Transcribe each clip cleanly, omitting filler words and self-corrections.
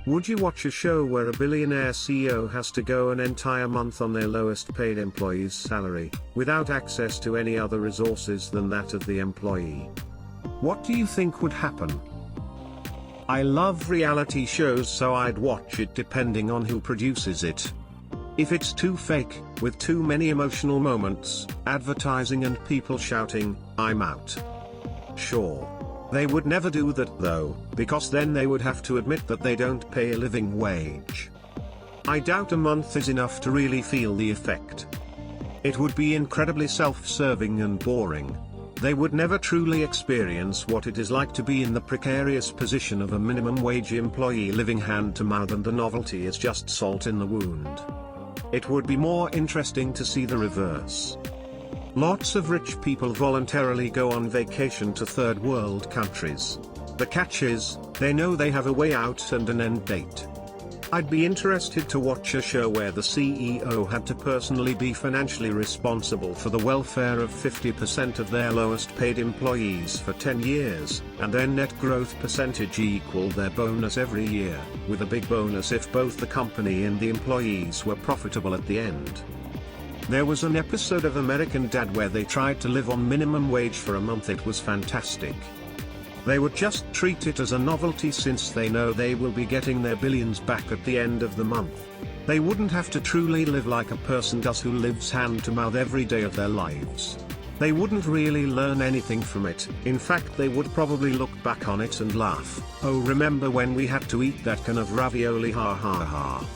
Would you watch a show where a billionaire CEO has to go an entire month on their lowest paid employee's salary, without access to any other resources than that of the employee? What do you think would happen? I love reality shows, so I'd watch it depending on who produces it. If it's too fake, with too many emotional moments, advertising and people shouting, I'm out. Sure. They would never do that though, because then they would have to admit that they don't pay a living wage. I doubt a month is enough to really feel the effect. It would be incredibly self-serving and boring. They would never truly experience what it is like to be in the precarious position of a minimum wage employee living hand to mouth, and the novelty is just salt in the wound. It would be more interesting to see the reverse. Lots of rich people voluntarily go on vacation to third world countries. The catch is, they know they have a way out and an end date. I'd be interested to watch a show where the CEO had to personally be financially responsible for the welfare of 50% of their lowest paid employees for 10 years, and their net growth percentage equal their bonus every year, with a big bonus if both the company and the employees were profitable at the end. There was an episode of American Dad where they tried to live on minimum wage for a month. It was fantastic. They would just treat it as a novelty since they know they will be getting their billions back at the end of the month. They wouldn't have to truly live like a person does who lives hand to mouth every day of their lives. They wouldn't really learn anything from it. In fact, they would probably look back on it and laugh. Oh, remember when we had to eat that can of ravioli, ha ha ha.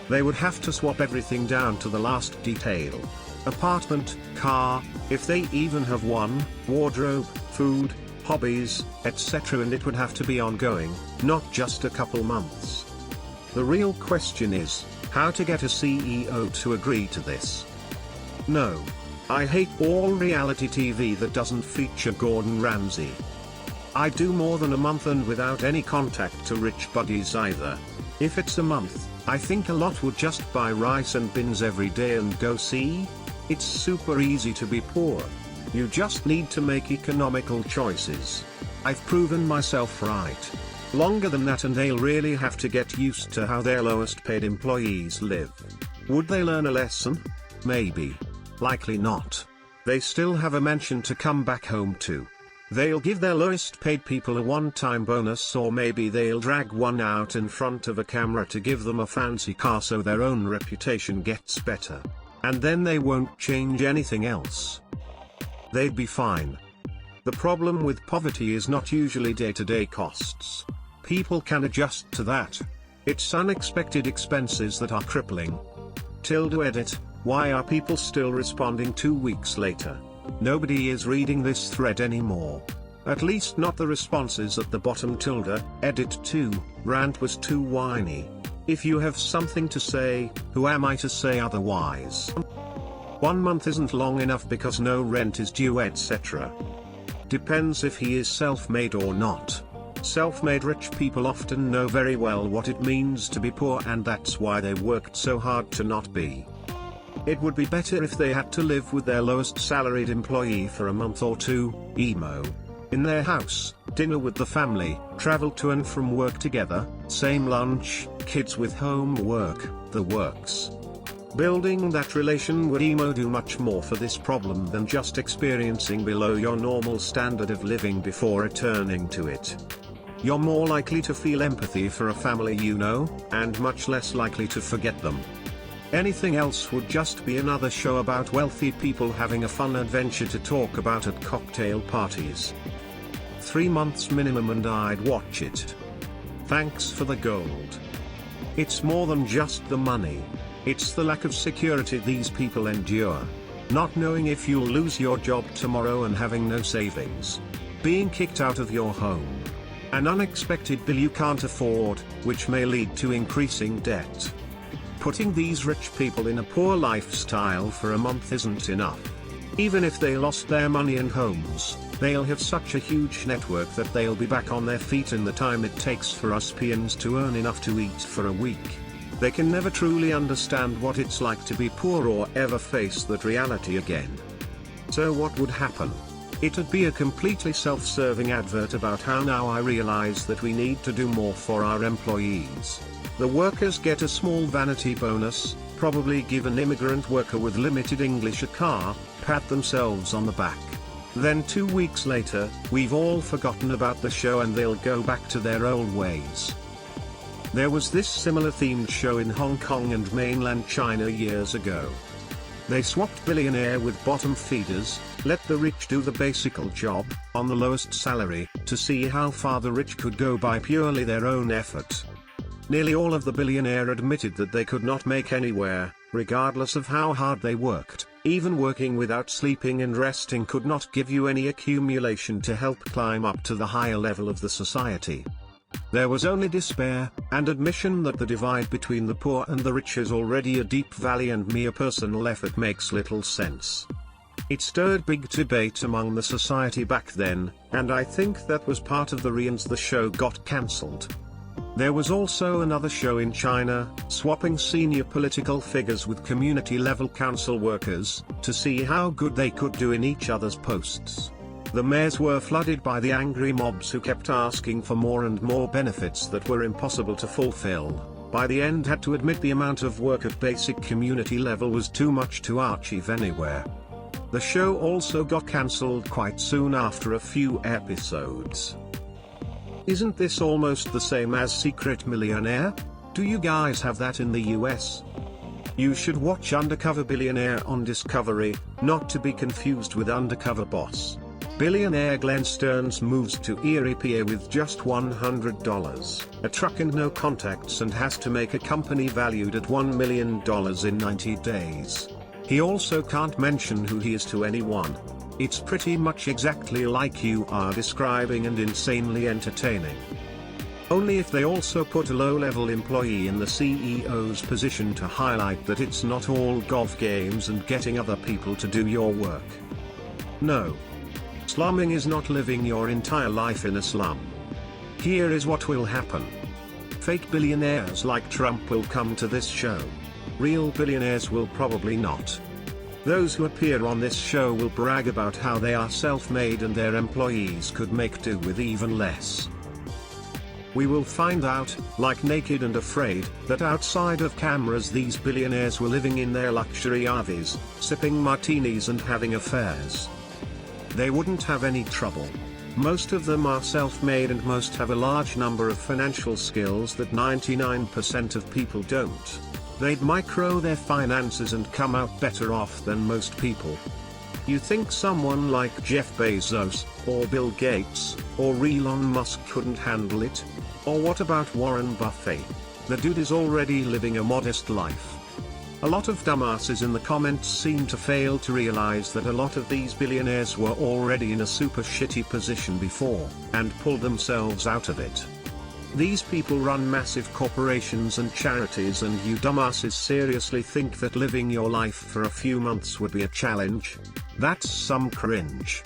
They would have to swap everything down to the last detail. Apartment, car, if they even have one, wardrobe, food, hobbies, etc., and it would have to be ongoing, not just a couple months. The real question is, how to get a CEO to agree to this. No. I hate all reality TV that doesn't feature Gordon Ramsay. I do more than a month and without any contact to rich buddies either. If it's a month, I think a lot would just buy rice and beans every day and go see? It's super easy to be poor. You just need to make economical choices. I've proven myself right. Longer than that, and they'll really have to get used to how their lowest paid employees live. Would they learn a lesson? Maybe. Likely not. They still have a mansion to come back home to. They'll give their lowest paid people a one-time bonus, or maybe they'll drag one out in front of a camera to give them a fancy car so their own reputation gets better. And then they won't change anything else. They'd be fine. The problem with poverty is not usually day-to-day costs. People can adjust to that. It's unexpected expenses that are crippling. Edit. Why are people still responding 2 weeks later? Nobody is reading this thread anymore. At least not the responses at the bottom. Edit 2, rant was too whiny. If you have something to say, who am I to say otherwise? 1 month isn't long enough because no rent is due, etc. Depends if he is self-made or not. Self-made rich people often know very well what it means to be poor, and that's why they worked so hard to not be. It would be better if they had to live with their lowest salaried employee for a month or two, emo. In their house, dinner with the family, travel to and from work together, same lunch, kids with homework, the works. Building that relation would do much more for this problem than just experiencing below your normal standard of living before returning to it. You're more likely to feel empathy for a family you know, and much less likely to forget them. Anything else would just be another show about wealthy people having a fun adventure to talk about at cocktail parties. 3 months minimum and I'd watch it. Thanks for the gold. It's more than just the money. It's the lack of security these people endure. Not knowing if you'll lose your job tomorrow and having no savings. Being kicked out of your home. An unexpected bill you can't afford, which may lead to increasing debt. Putting these rich people in a poor lifestyle for a month isn't enough. Even if they lost their money and homes, they'll have such a huge network that they'll be back on their feet in the time it takes for us peons to earn enough to eat for a week. They can never truly understand what it's like to be poor or ever face that reality again. So what would happen? It'd be a completely self-serving advert about how now I realize that we need to do more for our employees. The workers get a small vanity bonus, probably give an immigrant worker with limited English a car, pat themselves on the back. Then 2 weeks later, we've all forgotten about the show and they'll go back to their old ways. There was this similar themed show in Hong Kong and mainland China years ago. They swapped Billionaire with bottom feeders, let the rich do the basic job, on the lowest salary, to see how far the rich could go by purely their own effort. Nearly all of the Billionaire admitted that they could not make anywhere, regardless of how hard they worked. Even working without sleeping and resting could not give you any accumulation to help climb up to the higher level of the society. There was only despair, and admission that the divide between the poor and the rich is already a deep valley and mere personal effort makes little sense. It stirred big debate among the society back then, and I think that was part of the reasons the show got cancelled. There was also another show in China, swapping senior political figures with community-level council workers, to see how good they could do in each other's posts. The mayors were flooded by the angry mobs who kept asking for more and more benefits that were impossible to fulfill. By the end had to admit the amount of work at basic community level was too much to achieve anywhere. The show also got cancelled quite soon after a few episodes. Isn't this almost the same as Secret Millionaire? Do you guys have that in the US? You should watch Undercover Billionaire on Discovery, not to be confused with Undercover Boss. Billionaire Glenn Stearns moves to Erie, PA with just $100, a truck and no contacts, and has to make a company valued at $1 million in 90 days. He also can't mention who he is to anyone. It's pretty much exactly like you are describing and insanely entertaining. Only if they also put a low-level employee in the CEO's position to highlight that it's not all golf games and getting other people to do your work. No. Slumming is not living your entire life in a slum. Here is what will happen. Fake billionaires like Trump will come to this show. Real billionaires will probably not. Those who appear on this show will brag about how they are self-made and their employees could make do with even less. We will find out, like Naked and Afraid, that outside of cameras these billionaires were living in their luxury RVs, sipping martinis and having affairs. They wouldn't have any trouble. Most of them are self-made and most have a large number of financial skills that 99% of people don't. They'd micro their finances and come out better off than most people. You think someone like Jeff Bezos, or Bill Gates, or Elon Musk couldn't handle it? Or what about Warren Buffett? The dude is already living a modest life. A lot of dumbasses in the comments seem to fail to realize that a lot of these billionaires were already in a super shitty position before, and pulled themselves out of it. These people run massive corporations and charities, and you dumbasses seriously think that living your life for a few months would be a challenge? That's some cringe.